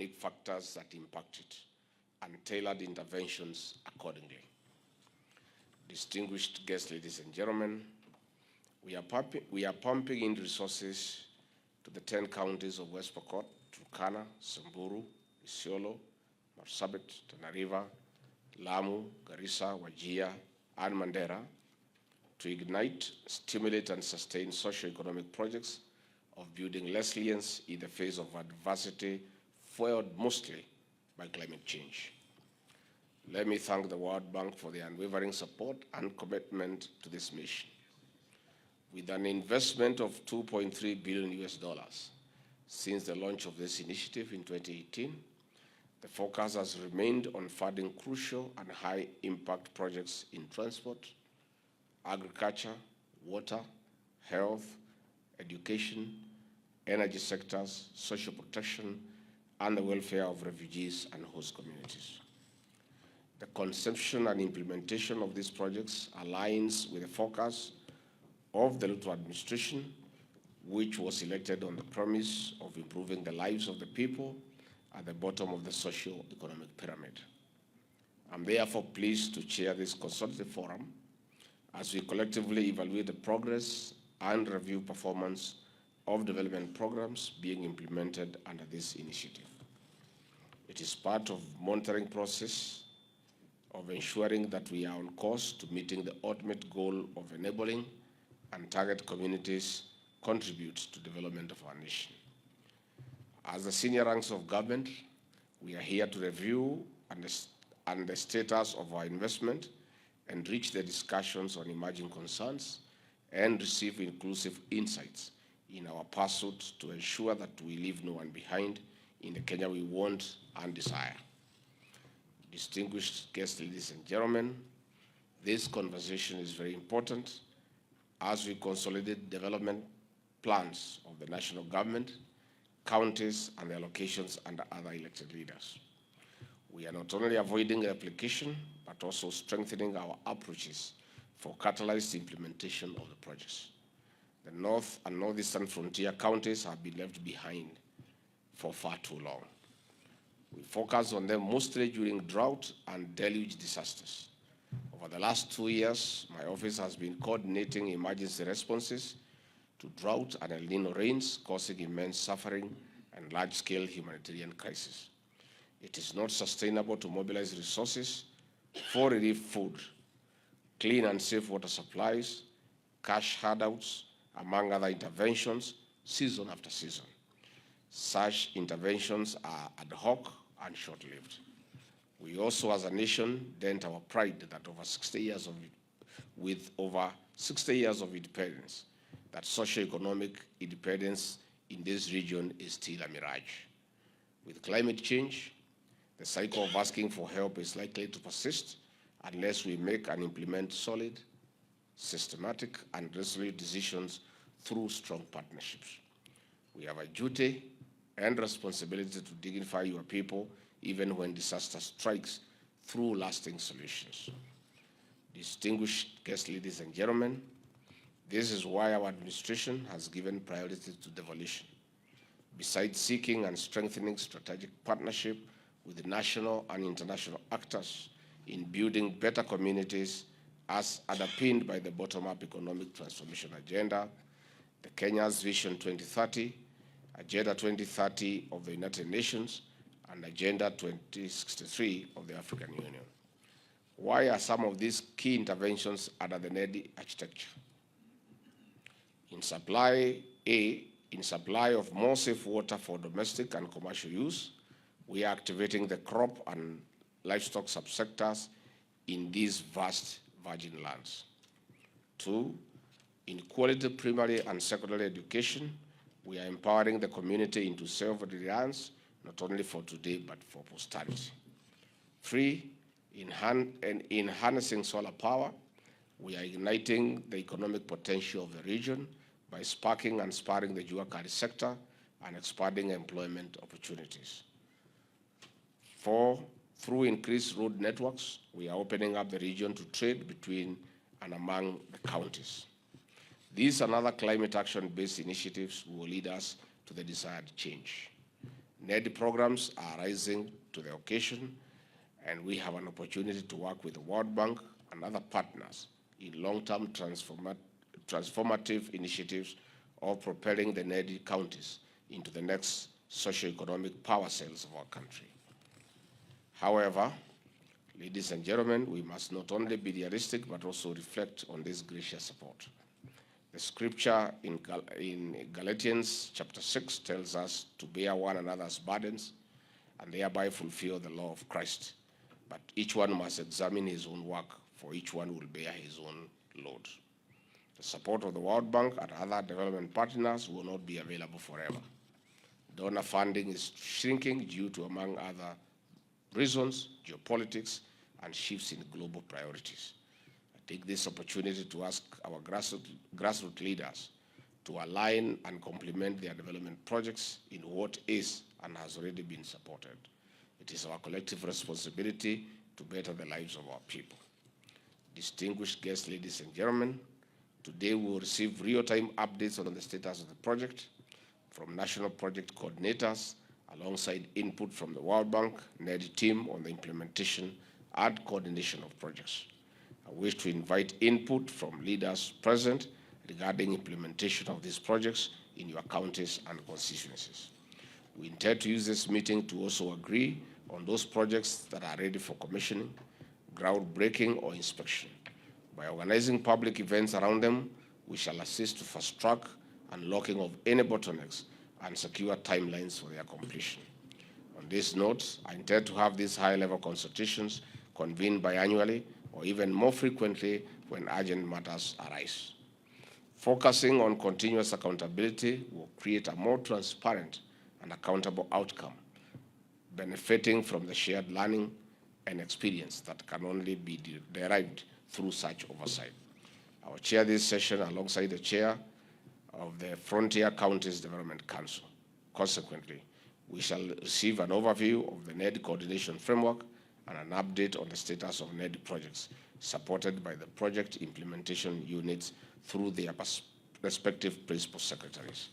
unique factors that impact it and tailored interventions accordingly. Distinguished guests, ladies and gentlemen, we are pumping in resources to the 10 counties of West Pokot, Turkana, Samburu, Isiolo, Marsabit, Tana River, Lamu, Garissa, Wajir, and Mandera to ignite, stimulate, and sustain socio-economic projects of building resilience in the face of adversity, fueled mostly by climate change. Let me thank the World Bank for their unwavering support and commitment to this mission. With an investment of $2.3 billion since the launch of this initiative in 2018, the focus has remained on funding crucial and high-impact projects in transport, agriculture, water, health, education, energy sectors, social protection, and the welfare of refugees and host communities. The conception and implementation of these projects aligns with the focus of the Ruto administration, which was elected on the promise of improving the lives of the people at the bottom of the socio-economic pyramid. I'm therefore pleased to chair this consultative forum as we collectively evaluate the progress and review performance of development programs being implemented under this initiative. It is part of monitoring process of ensuring that we are on course to meeting the ultimate goal of enabling and target communities contribute to development of our nation. As the senior ranks of government, we are here to review and the status of our investment, enrich the discussions on emerging concerns, and receive inclusive insights in our pursuit to ensure that we leave no one behind in the Kenya we want and desire. Distinguished guests, ladies and gentlemen, this conversation is very important as we consolidate development plans of the national government, counties, and their locations under other elected leaders. We are not only avoiding replication, but also strengthening our approaches for catalyzed implementation of the projects. The North and Northeastern frontier counties have been left behind for far too long. We focus on them mostly during drought and deluge disasters. Over the last 2 years, my office has been coordinating emergency responses to drought and El Nino rains, causing immense suffering and large-scale humanitarian crisis. It is not sustainable to mobilize resources for relief food, clean and safe water supplies, cash handouts, among other interventions, season after season. Such interventions are ad hoc and short-lived. We also, as a nation, dent our pride that with over 60 years of independence, that socio-economic independence in this region is still a mirage. With climate change, the cycle of asking for help is likely to persist unless we make and implement solid, systematic, and resolute decisions through strong partnerships. We have a duty and responsibility to dignify your people even when disaster strikes through lasting solutions. Distinguished guests, ladies and gentlemen, this is why our administration has given priority to devolution. Besides seeking and strengthening strategic partnership with the national and international actors in building better communities as underpinned by the bottom-up economic transformation agenda, the Kenya's Vision 2030, Agenda 2030 of the United Nations, and Agenda 2063 of the African Union. Why are some of these key interventions under the NEDI architecture? In supply of more safe water for domestic and commercial use, we are activating the crop and livestock subsectors in these vast virgin lands. 2, in quality primary and secondary education, we are empowering the community into self-reliance, not only for today, but for posterity. 3, in harnessing solar power, we are igniting the economic potential of the region by sparking and spurring the Juakari sector and expanding employment opportunities. 4, through increased road networks, we are opening up the region to trade between and among the counties. These and other climate action-based initiatives will lead us to the desired change. NED programs are rising to the occasion, and we have an opportunity to work with the World Bank and other partners in long-term transformative initiatives of propelling the NED counties into the next socio-economic power cells of our country. However, ladies and gentlemen, we must not only be realistic but also reflect on this gracious support. The scripture in Galatians chapter 6 tells us to bear one another's burdens and thereby fulfill the law of Christ. But each one must examine his own work, for each one will bear his own load. The support of the World Bank and other development partners will not be available forever. Donor funding is shrinking due to, among other reasons, geopolitics and shifts in global priorities. I take this opportunity to ask our grassroots leaders to align and complement their development projects in what is and has already been supported. It is our collective responsibility to better the lives of our people. Distinguished guests, ladies and gentlemen, today we will receive real-time updates on the status of the project from national project coordinators, alongside input from the World Bank NED team on the implementation and coordination of projects. I wish to invite input from leaders present regarding implementation of these projects in your counties and constituencies. We intend to use this meeting to also agree on those projects that are ready for commissioning, groundbreaking, or inspection. By organizing public events around them, we shall assist to fast-track unlocking of any bottlenecks and secure timelines for their completion. On this note, I intend to have these high-level consultations convened biannually or even more frequently when urgent matters arise. Focusing on continuous accountability will create a more transparent and accountable outcome, benefiting from the shared learning and experience that can only be derived through such oversight. I will chair this session alongside the chair of the Frontier Counties Development Council. Consequently, we shall receive an overview of the NED coordination framework and an update on the status of NED projects, supported by the project implementation units through their respective principal secretaries.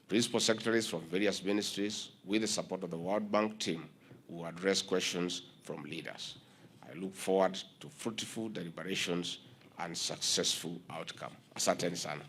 Principal secretaries from various ministries, with the support of the World Bank team, will address questions from leaders. I look forward to fruitful deliberations and successful outcome. Asanteni sana.